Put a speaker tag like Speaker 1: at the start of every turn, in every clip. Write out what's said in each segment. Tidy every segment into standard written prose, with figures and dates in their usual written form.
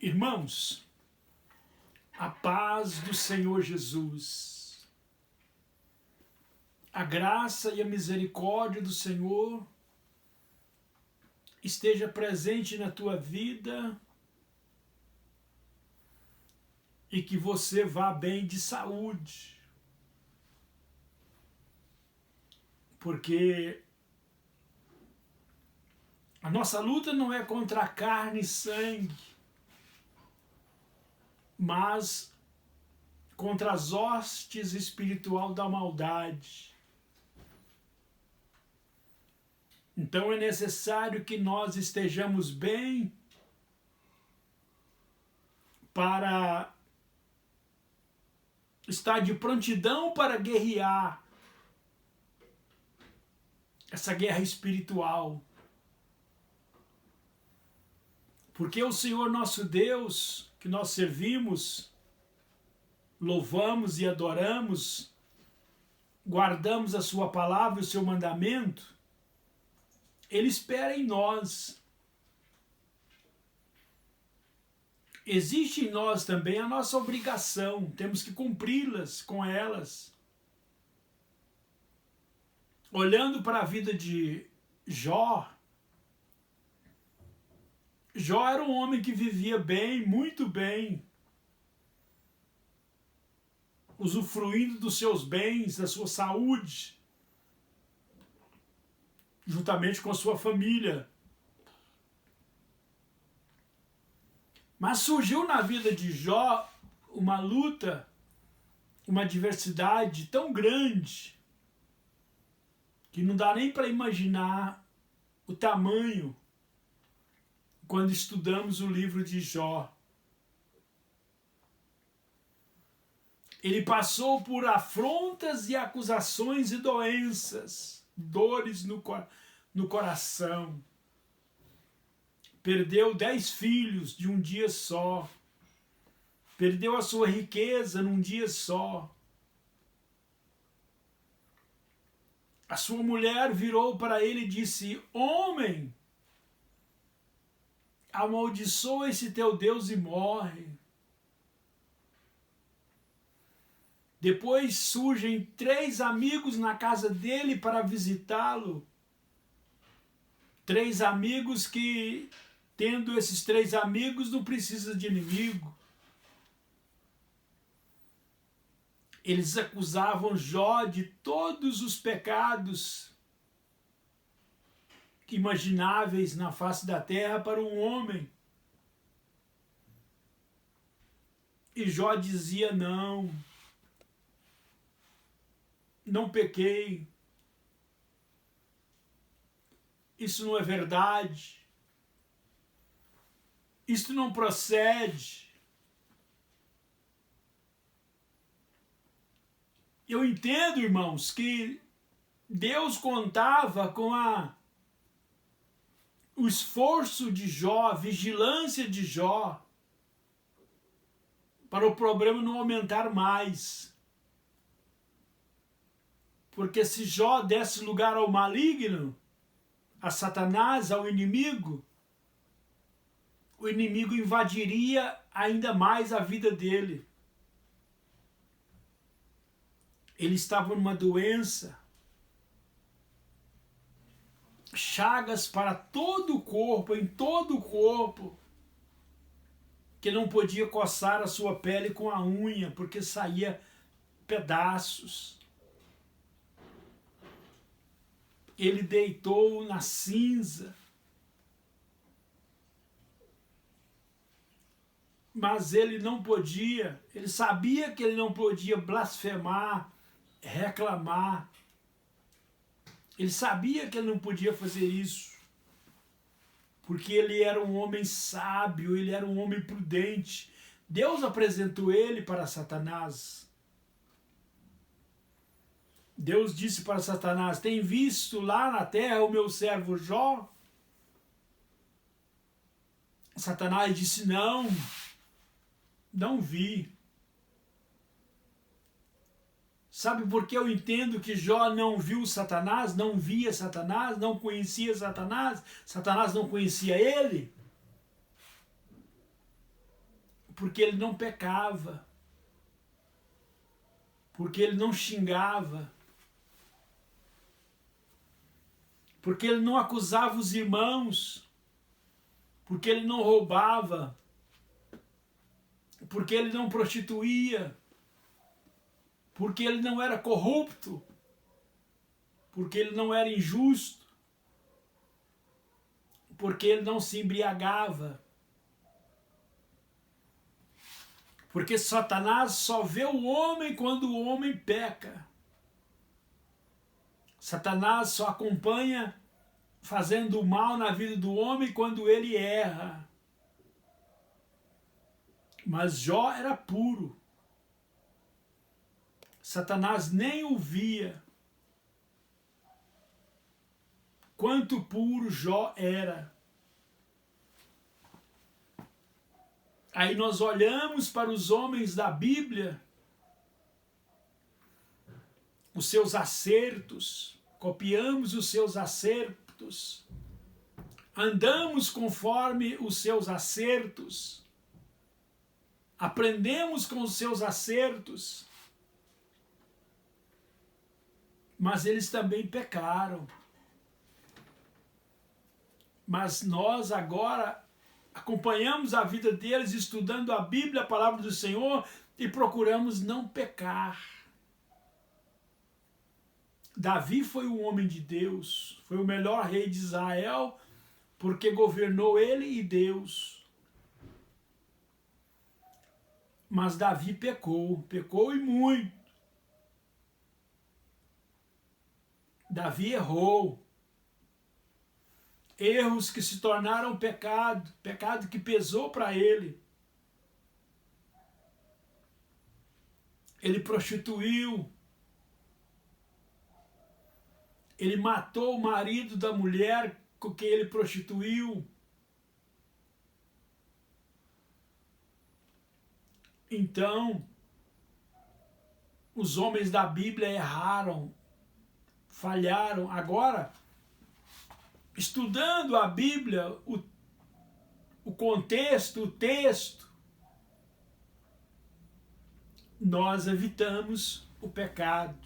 Speaker 1: Irmãos, a paz do Senhor Jesus, a graça e a misericórdia do Senhor esteja presente na tua vida e que você vá bem de saúde, porque a nossa luta não é contra a carne e sangue, mas contra as hostes espiritual da maldade. Então é necessário que nós estejamos bem para estar de prontidão para guerrear essa guerra espiritual. Porque o Senhor nosso Deus, que nós servimos, louvamos e adoramos, guardamos a sua palavra e o seu mandamento, Ele espera em nós. Existe em nós também a nossa obrigação, temos que cumpri-las com elas. Olhando para a vida de Jó, Jó era um homem que vivia bem, muito bem, usufruindo dos seus bens, da sua saúde, juntamente com a sua família. Mas surgiu na vida de Jó uma luta, uma adversidade tão grande, que não dá nem para imaginar o tamanho quando estudamos o livro de Jó. Ele passou por afrontas e acusações e doenças, dores no coração. Perdeu 10 filhos de um dia só. Perdeu a sua riqueza num dia só. A sua mulher virou para ele e disse: homem, amaldiçoa esse teu Deus e morre. Depois surgem 3 amigos na casa dele para visitá-lo. 3 amigos que, tendo esses 3 amigos, não precisa de inimigo. Eles acusavam Jó de todos os pecados imagináveis na face da terra para um homem. E Jó dizia: não pequei, isso não é verdade, isso não procede. Eu entendo, irmãos, que Deus contava com o esforço de Jó, a vigilância de Jó, para o problema não aumentar mais. Porque se Jó desse lugar ao maligno, a Satanás, ao inimigo, o inimigo invadiria ainda mais a vida dele. Ele estava numa doença, chagas para todo o corpo, em todo o corpo, que não podia coçar a sua pele com a unha, porque saía pedaços. Ele deitou na cinza, mas ele não podia, ele sabia que ele não podia blasfemar, reclamar. Ele sabia que ele não podia fazer isso, porque ele era um homem sábio, ele era um homem prudente. Deus apresentou ele para Satanás. Deus disse para Satanás: tem visto lá na terra o meu servo Jó? Satanás disse: não vi. Sabe por que eu entendo que Jó não viu Satanás, não via Satanás, não conhecia Satanás? Satanás não conhecia ele? porque ele não pecava, porque ele não xingava, porque ele não acusava os irmãos, porque ele não roubava, porque ele não prostituía, porque ele não era corrupto, porque ele não era injusto, porque ele não se embriagava. Porque Satanás só vê o homem quando o homem peca. Satanás só acompanha fazendo o mal na vida do homem quando ele erra. Mas Jó era puro. Satanás nem o via. Quanto puro Jó era. Aí nós olhamos para os homens da Bíblia, os seus acertos, copiamos os seus acertos, andamos conforme os seus acertos, aprendemos com os seus acertos, mas eles também pecaram. Mas nós agora acompanhamos a vida deles, estudando a Bíblia, a palavra do Senhor, e procuramos não pecar. Davi foi um homem de Deus, foi o melhor rei de Israel, porque governou ele e Deus. Mas Davi pecou e muito. Davi errou. Erros que se tornaram pecado, pecado que pesou para ele. Ele prostituiu. Ele matou o marido da mulher com quem ele prostituiu. Então, os homens da Bíblia erraram, falharam. Agora, estudando a Bíblia, o contexto, o texto, nós evitamos o pecado.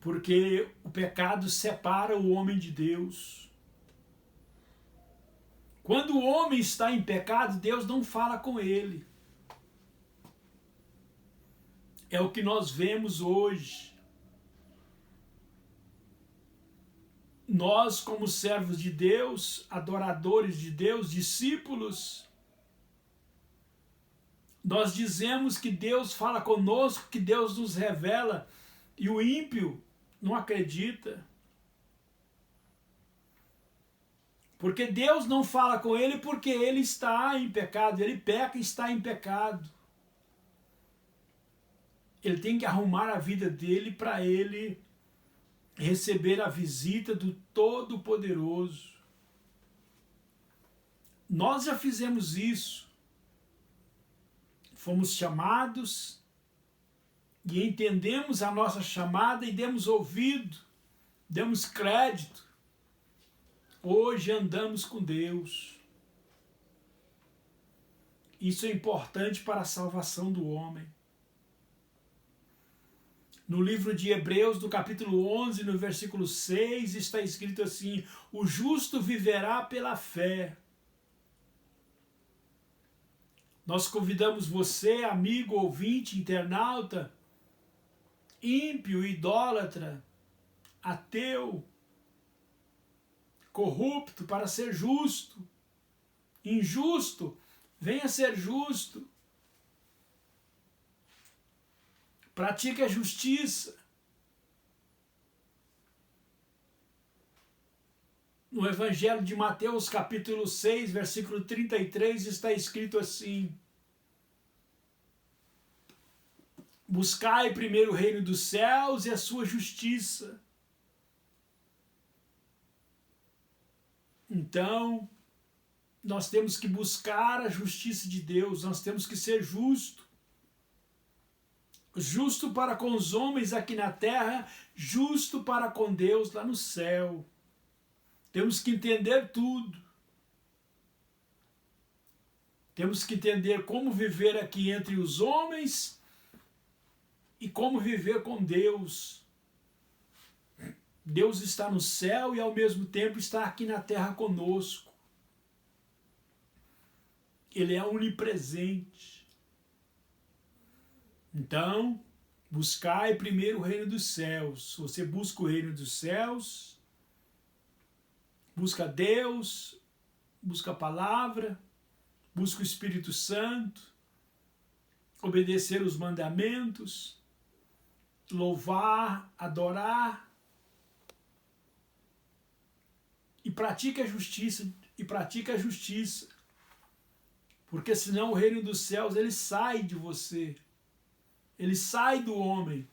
Speaker 1: Porque o pecado separa o homem de Deus. Quando o homem está em pecado, Deus não fala com ele. É o que nós vemos hoje. Nós, como servos de Deus, adoradores de Deus, discípulos, nós dizemos que Deus fala conosco, que Deus nos revela, e o ímpio não acredita. Porque Deus não fala com ele porque ele está em pecado, ele peca e está em pecado. Ele tem que arrumar a vida dele para ele receber a visita do Todo-Poderoso. Nós já fizemos isso. Fomos chamados e entendemos a nossa chamada e demos ouvido, demos crédito. Hoje andamos com Deus. Isso é importante para a salvação do homem. No livro de Hebreus, no capítulo 11, no versículo 6, está escrito assim: o justo viverá pela fé. Nós convidamos você, amigo, ouvinte, internauta, ímpio, idólatra, ateu, corrupto, para ser justo. Injusto, venha ser justo. Pratique a justiça. No Evangelho de Mateus, capítulo 6, versículo 33, está escrito assim: buscai primeiro o reino dos céus e a sua justiça. Então, nós temos que buscar a justiça de Deus, nós temos que ser justos. Justo para com os homens aqui na terra, justo para com Deus lá no céu. Temos que entender tudo. Temos que entender como viver aqui entre os homens e como viver com Deus. Deus está no céu e ao mesmo tempo está aqui na terra conosco. Ele é onipresente. Então, buscai primeiro o reino dos céus. Você busca o reino dos céus, busca Deus, busca a palavra, busca o Espírito Santo, obedecer os mandamentos, louvar, adorar, e pratica a justiça, porque senão o reino dos céus ele sai de você, ele sai do homem.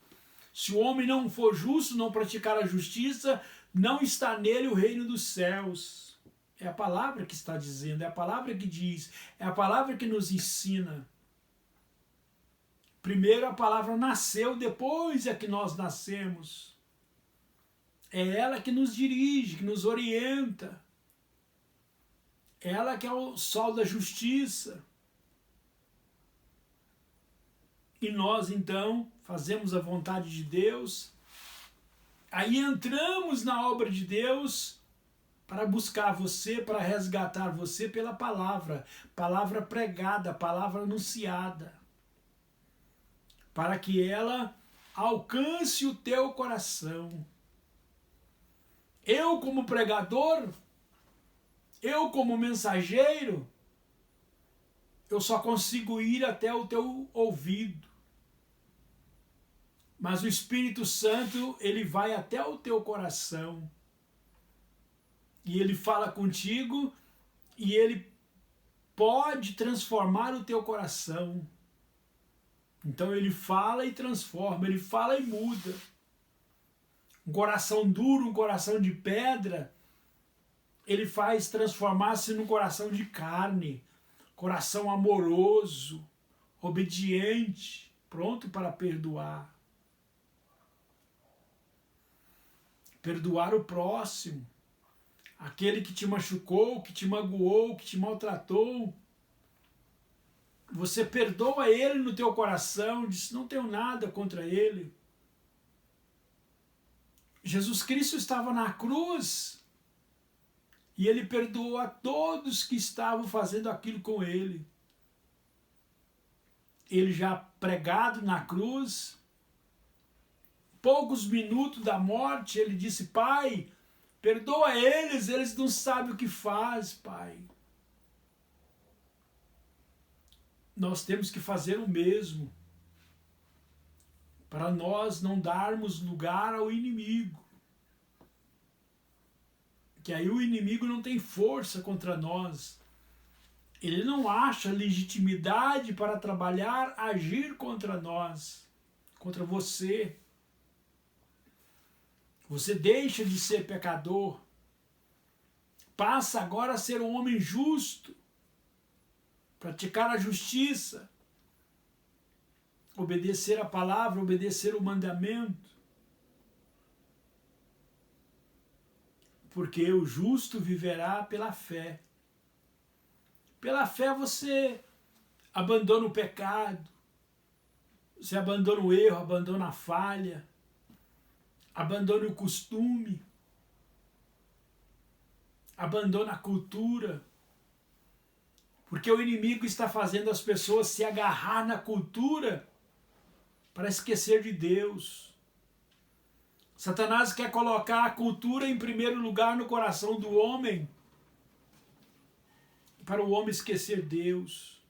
Speaker 1: Se o homem não for justo, não praticar a justiça, não está nele o reino dos céus. É a palavra que está dizendo, é a palavra que diz, é a palavra que nos ensina. Primeiro a palavra nasceu, depois é que nós nascemos. É ela que nos dirige, que nos orienta. Ela que é o sol da justiça. E nós, então, fazemos a vontade de Deus. Aí entramos na obra de Deus para buscar você, para resgatar você pela palavra. Palavra pregada, palavra anunciada. Para que ela alcance o teu coração. Eu, como pregador, eu, como mensageiro, eu só consigo ir até o teu ouvido. Mas o Espírito Santo, ele vai até o teu coração. E ele fala contigo e ele pode transformar o teu coração. Então ele fala e transforma, ele fala e muda. Um coração duro, um coração de pedra, ele faz transformar-se num coração de carne, coração amoroso, obediente, pronto para perdoar. Perdoar o próximo, aquele que te machucou, que te magoou, que te maltratou. Você perdoa ele no teu coração, diz, não tenho nada contra ele. Jesus Cristo estava na cruz e ele perdoou a todos que estavam fazendo aquilo com ele. Ele já pregado na cruz, poucos minutos da morte, ele disse, Pai, perdoa eles, eles não sabem o que faz, Pai. Nós temos que fazer o mesmo, para nós não darmos lugar ao inimigo. Que aí o inimigo não tem força contra nós. Ele não acha legitimidade para trabalhar, agir contra nós, contra você. Você deixa de ser pecador, passa agora a ser um homem justo, praticar a justiça, obedecer a palavra, obedecer o mandamento. Porque o justo viverá pela fé. Pela fé você abandona o pecado, você abandona o erro, abandona a falha, abandona o costume, abandona a cultura. Porque o inimigo está fazendo as pessoas se agarrar na cultura para esquecer de Deus. Satanás quer colocar a cultura em primeiro lugar no coração do homem, para o homem esquecer Deus.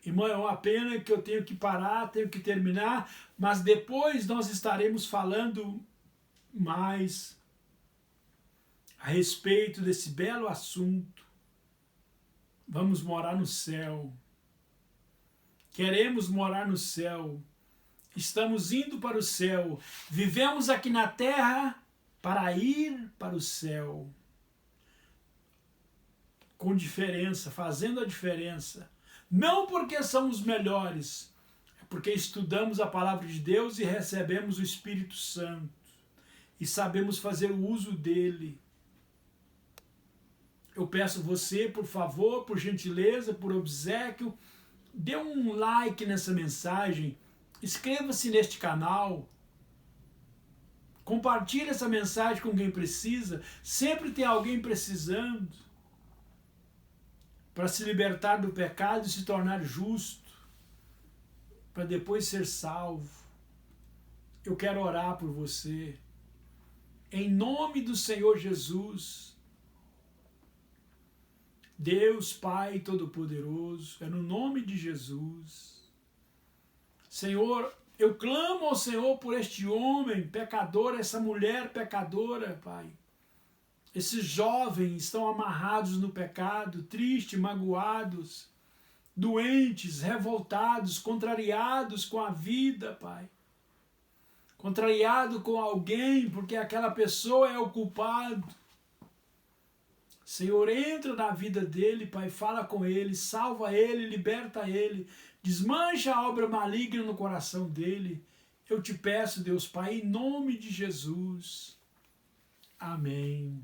Speaker 1: Irmão, é uma pena que eu tenho que parar, tenho que terminar, mas depois nós estaremos falando mais a respeito desse belo assunto. Vamos morar no céu. Queremos morar no céu. Estamos indo para o céu. Vivemos aqui na terra para ir para o céu. Com diferença, fazendo a diferença. Não porque somos melhores, é porque estudamos a palavra de Deus e recebemos o Espírito Santo. E sabemos fazer o uso dele. Eu peço você, por favor, por gentileza, por obséquio, dê um like nessa mensagem, inscreva-se neste canal, compartilhe essa mensagem com quem precisa. Sempre tem alguém precisando para se libertar do pecado e se tornar justo, para depois ser salvo. Eu quero orar por você. Em nome do Senhor Jesus, Deus Pai Todo-Poderoso, é no nome de Jesus. Senhor, eu clamo ao Senhor por este homem pecador, essa mulher pecadora, Pai. Esses jovens estão amarrados no pecado, tristes, magoados, doentes, revoltados, contrariados com a vida, Pai. Contrariado com alguém, porque aquela pessoa é o culpado. Senhor, entra na vida dele, Pai, fala com ele, salva ele, liberta ele, desmancha a obra maligna no coração dele. Eu te peço, Deus Pai, em nome de Jesus. Amém.